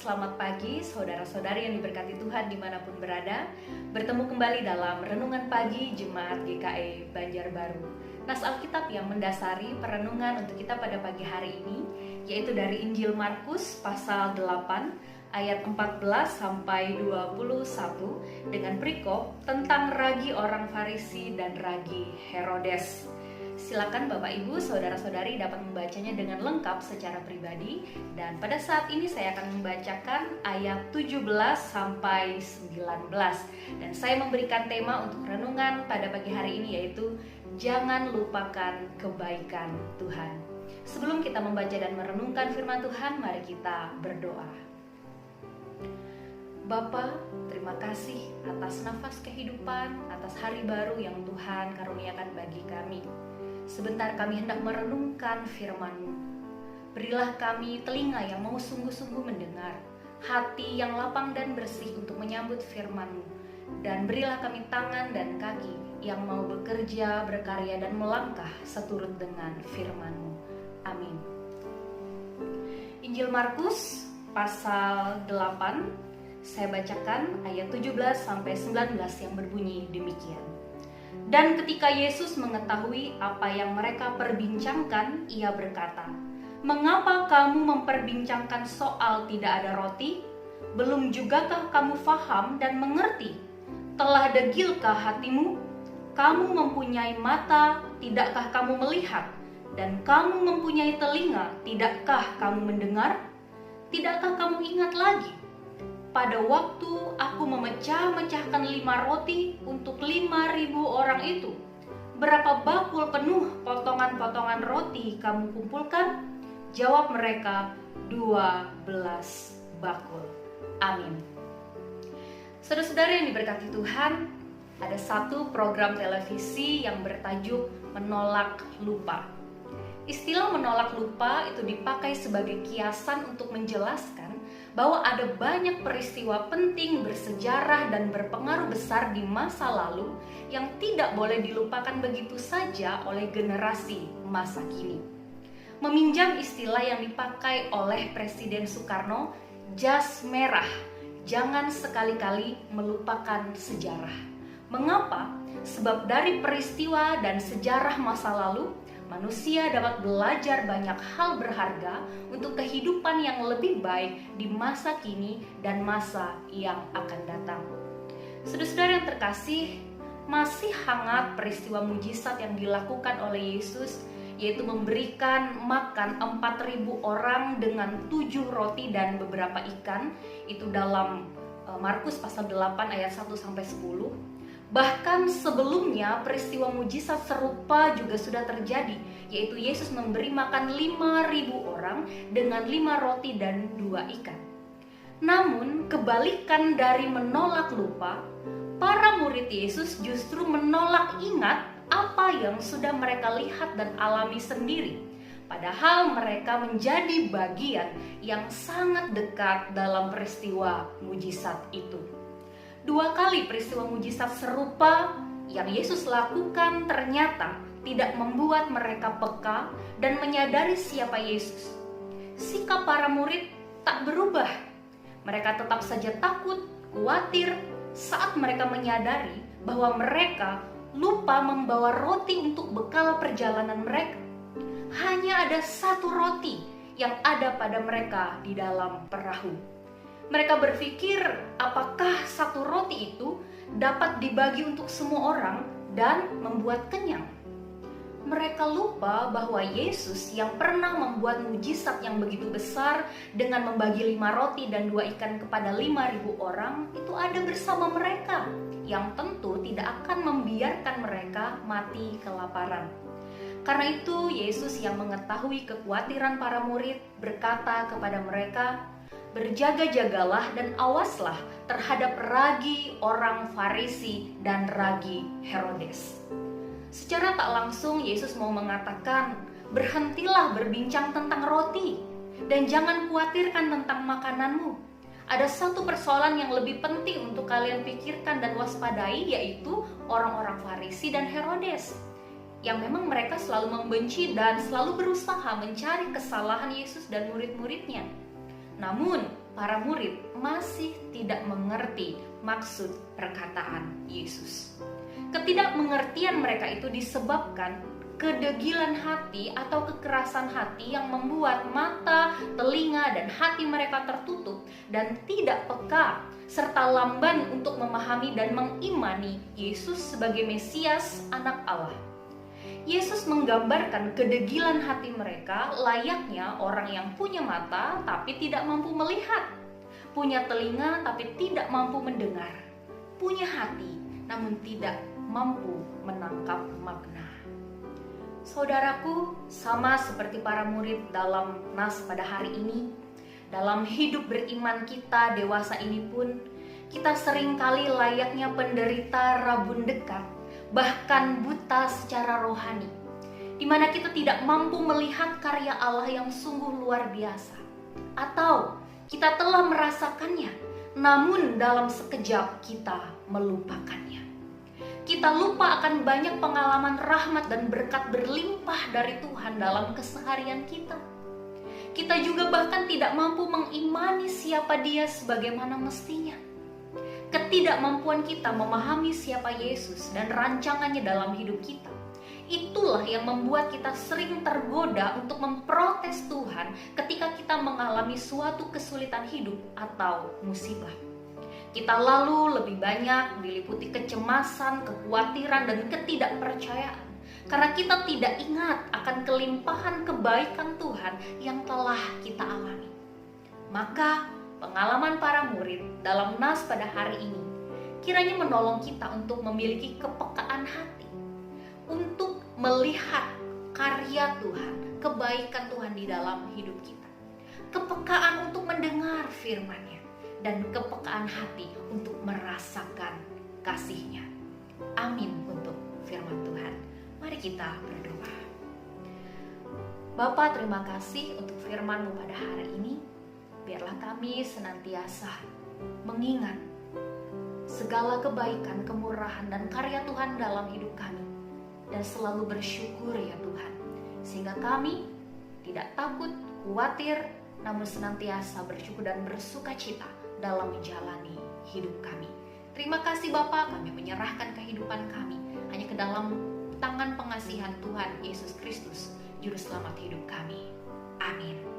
selamat pagi saudara-saudari yang diberkati Tuhan dimanapun berada. Bertemu kembali dalam Renungan Pagi Jemaat GKI Banjarbaru. Nas Alkitab yang mendasari perenungan untuk kita pada pagi hari ini yaitu dari Injil Markus pasal 8 ayat 14 sampai 21 dengan perikop tentang ragi orang Farisi dan ragi Herodes. Silakan Bapak Ibu, saudara-saudari dapat membacanya dengan lengkap secara pribadi. Dan pada saat ini saya akan membacakan ayat 17 sampai 19. Dan saya memberikan tema untuk renungan pada pagi hari ini yaitu jangan lupakan kebaikan Tuhan. Sebelum kita membaca dan merenungkan firman Tuhan, mari kita berdoa. Bapa, terima kasih atas nafas kehidupan, atas hari baru yang Tuhan karuniakan bagi kami. Sebentar kami hendak merenungkan firman-Mu. Berilah kami telinga yang mau sungguh-sungguh mendengar, hati yang lapang dan bersih untuk menyambut firman-Mu. Dan berilah kami tangan dan kaki yang mau bekerja, berkarya dan melangkah seturut dengan firman-Mu. Amin. Injil Markus pasal 8, saya bacakan ayat 17 sampai 19 yang berbunyi demikian. Dan ketika Yesus mengetahui apa yang mereka perbincangkan, ia berkata, "Mengapa kamu memperbincangkan soal tidak ada roti? Belum jugakah kamu faham dan mengerti? Telah degilkah hatimu? Kamu mempunyai mata, tidakkah kamu melihat? Dan kamu mempunyai telinga, tidakkah kamu mendengar? Tidakkah kamu ingat lagi? Pada waktu aku memecah-mecahkan 5 roti untuk 5.000 orang itu, berapa bakul penuh potongan-potongan roti kamu kumpulkan?" Jawab mereka, 12 bakul. Amin. Saudara-saudara yang diberkati Tuhan, ada satu program televisi yang bertajuk Menolak Lupa. Istilah menolak lupa itu dipakai sebagai kiasan untuk menjelaskan bahwa ada banyak peristiwa penting, bersejarah, dan berpengaruh besar di masa lalu yang tidak boleh dilupakan begitu saja oleh generasi masa kini. Meminjam istilah yang dipakai oleh Presiden Soekarno, jas merah, jangan sekali-kali melupakan sejarah. Mengapa? Sebab dari peristiwa dan sejarah masa lalu, manusia dapat belajar banyak hal berharga untuk kehidupan yang lebih baik di masa kini dan masa yang akan datang. Saudara-saudara yang terkasih, masih hangat peristiwa mujizat yang dilakukan oleh Yesus, yaitu memberikan makan 4.000 orang dengan 7 roti dan beberapa ikan. Itu dalam Markus pasal 8 ayat 1-10. Bahkan sebelumnya peristiwa mujizat serupa juga sudah terjadi, yaitu Yesus memberi makan 5.000 orang dengan 5 roti dan 2 ikan. Namun kebalikan dari menolak lupa, para murid Yesus justru menolak ingat apa yang sudah mereka lihat dan alami sendiri. Padahal mereka menjadi bagian yang sangat dekat dalam peristiwa mujizat itu. 2 kali peristiwa mujizat serupa yang Yesus lakukan ternyata tidak membuat mereka peka dan menyadari siapa Yesus. Sikap para murid tak berubah. Mereka tetap saja takut, khawatir saat mereka menyadari bahwa mereka lupa membawa roti untuk bekal perjalanan mereka. Hanya ada 1 roti yang ada pada mereka di dalam perahu. Mereka berpikir apakah 1 roti itu dapat dibagi untuk semua orang dan membuat kenyang. Mereka lupa bahwa Yesus yang pernah membuat mujizat yang begitu besar dengan membagi 5 roti dan 2 ikan kepada 5.000 orang itu ada bersama mereka, yang tentu tidak akan membiarkan mereka mati kelaparan. Karena itu Yesus yang mengetahui kekhawatiran para murid berkata kepada mereka, "Berjaga-jagalah dan awaslah terhadap ragi orang Farisi dan ragi Herodes." Secara tak langsung Yesus mau mengatakan, berhentilah berbincang tentang roti dan jangan khawatirkan tentang makananmu. Ada satu persoalan yang lebih penting untuk kalian pikirkan dan waspadai, yaitu orang-orang Farisi dan Herodes, yang memang mereka selalu membenci dan selalu berusaha mencari kesalahan Yesus dan murid-muridnya. Namun, para murid masih tidak mengerti maksud perkataan Yesus. Ketidakmengertian mereka itu disebabkan kedegilan hati atau kekerasan hati yang membuat mata, telinga, dan hati mereka tertutup dan tidak peka serta lamban untuk memahami dan mengimani Yesus sebagai Mesias, Anak Allah. Yesus menggambarkan kedegilan hati mereka layaknya orang yang punya mata tapi tidak mampu melihat, punya telinga tapi tidak mampu mendengar, punya hati namun tidak mampu menangkap makna. Saudaraku, sama seperti para murid dalam nas pada hari ini, dalam hidup beriman kita dewasa ini pun, kita seringkali layaknya penderita rabun dekat, bahkan buta secara rohani, di mana kita tidak mampu melihat karya Allah yang sungguh luar biasa, atau kita telah merasakannya, namun dalam sekejap kita melupakannya. Kita lupa akan banyak pengalaman rahmat dan berkat berlimpah dari Tuhan dalam keseharian kita. Kita juga bahkan tidak mampu mengimani siapa Dia sebagaimana mestinya. Ketidakmampuan kita memahami siapa Yesus dan rancangannya dalam hidup kita, itulah yang membuat kita sering tergoda untuk memprotes Tuhan ketika kita mengalami suatu kesulitan hidup atau musibah. Kita lalu lebih banyak diliputi kecemasan, kekhawatiran, dan ketidakpercayaan karena kita tidak ingat akan kelimpahan kebaikan Tuhan yang telah kita alami. Maka pengalaman para murid dalam nas pada hari ini kiranya menolong kita untuk memiliki kepekaan hati, untuk melihat karya Tuhan, kebaikan Tuhan di dalam hidup kita, kepekaan untuk mendengar firman-Nya, dan kepekaan hati untuk merasakan kasih-Nya. Amin untuk firman Tuhan. Mari kita berdoa. Bapa, terima kasih untuk firman-Mu pada hari ini. Biarlah kami senantiasa mengingat segala kebaikan, kemurahan, dan karya Tuhan dalam hidup kami, dan selalu bersyukur ya Tuhan, sehingga kami tidak takut, khawatir, namun senantiasa bersyukur dan bersuka cita dalam menjalani hidup kami. Terima kasih Bapa, kami menyerahkan kehidupan kami hanya ke dalam tangan pengasihan Tuhan Yesus Kristus, Juru Selamat hidup kami. Amin.